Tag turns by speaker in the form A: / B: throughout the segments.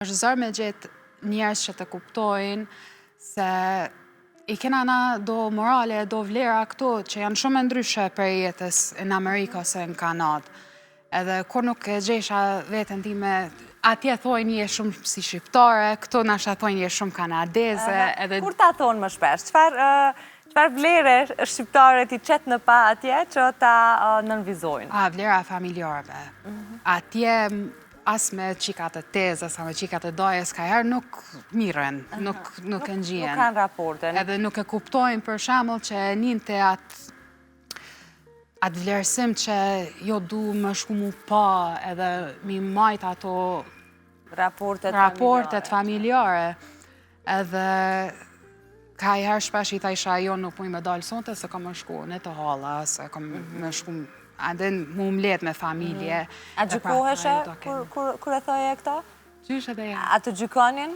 A: Është zërë me gjetë njerës që të kuptojnë se i kena na do morale, do vlera këto që janë shumë ndryshe për jetës në Amerikë ose në Kanadë. Edhe kur nuk e gjesha vetën time, atje thojnë je shumë si shqiptare, këto nashta thojnë je shumë kanadeze.
B: Kur ta thonë më shpesh? Çfarë vlere shqiptare ti qetë në pa atje që ta nënvizojnë?
A: Vlera familjarëve. Atje as me qikat e tezës, a me qikat e dojës, ka herë nuk miren, nuk e ngjien.
B: Nuk kanë raporten.
A: Edhe nuk e kuptojnë për shembull që ninte atë vlerësim që jo du më shku mu pa edhe mi majt ato raportet familjare. Edhe ka herë shpesh i thajsha jo nuk muj me dalë sonte se kam më shku në të hala, se kam më shku adin mu mlet me familje.
B: A gjykoheshe kur e thoje këta?
A: Qysh edhe ja.
B: A të gjykonin?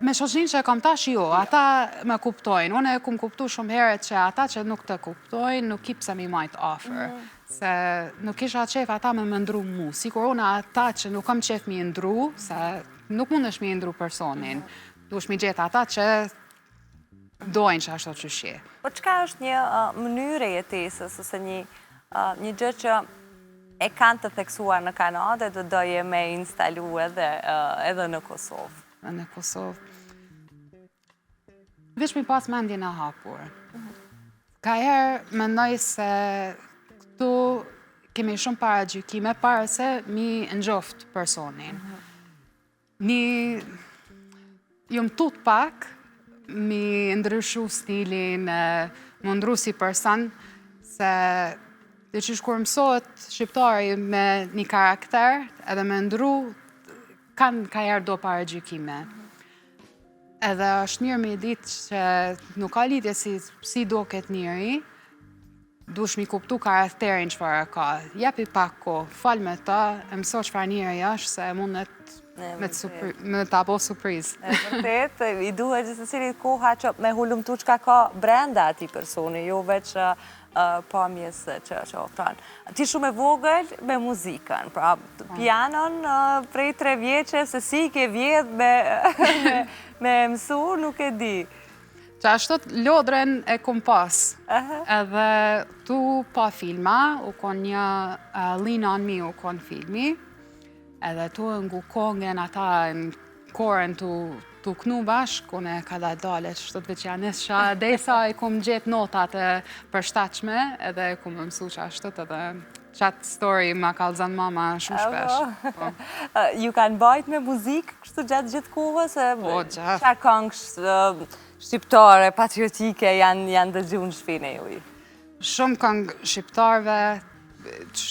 A: Me shoqnin që kam tash jo, ata me kuptojnë. Unë e kum kuptu shumë herët që ata që nuk të kuptojnë, nuk i pse mi majt offer. Se nuk isha qef ata me më ndru mu. Sikur unë ata që nuk kam qef mi ndru, se nuk mund është mi ndru personin. Dush mi gjetë ata që dojnë që ashtu që shje.
B: Po qka është një mënyre jetesës, ose një gjë që e kanë të theksuar në Kanadë dhe doje me instalu edhe në Kosovë?
A: Në Kosovë. Vish mi pas mendjen e hapur. Ka herë mendoj se këtu kemi shumë para gjykime, para se mi njoft personin. Jom tut pak, mi ndryshu stilin, më ndru si person, se dhe që shkur mësot shqiptari me një karakter, edhe me ndru, kanë ka herë do para gjykime. Edhe është mirë me ditë që nuk ka lidhje si do këtë njëri, dush mi kuptu karakterin që farë ka. Jepi pak ko, fal me ta, e mëso që farë njëri është, se mundet me ta bo surpriz.
B: Vërtet, i duhet gjithë cilit koha që me hullumtu qka ka brenda ati personi, jo veç pamjes që ofran. Ti shumë e vogël me muzikën, pra pianon prej 3 vjeqe, se si ke vjedh me mësu, nuk e di.
A: Që ashtot lodren e kom pas, edhe tu pa filma, u kon një Lean on Me u kon filmi, edhe tu ngu kongen ata në korën tu knu bashk, unë e ka da dalet, shtot veçanis qa desa i kom gjet notat e përshtatshme, edhe e kom mësu që ashtot edhe qatë story ma kalzan mama shumë shpesh.
B: Ju kanë bajt me muzikë, kështu gjatë gjithë kohës?
A: Po, gjatë.
B: Qa këngë shqiptare, patriotike janë dëgju në shpine juj?
A: Shumë këngë shqiptarve,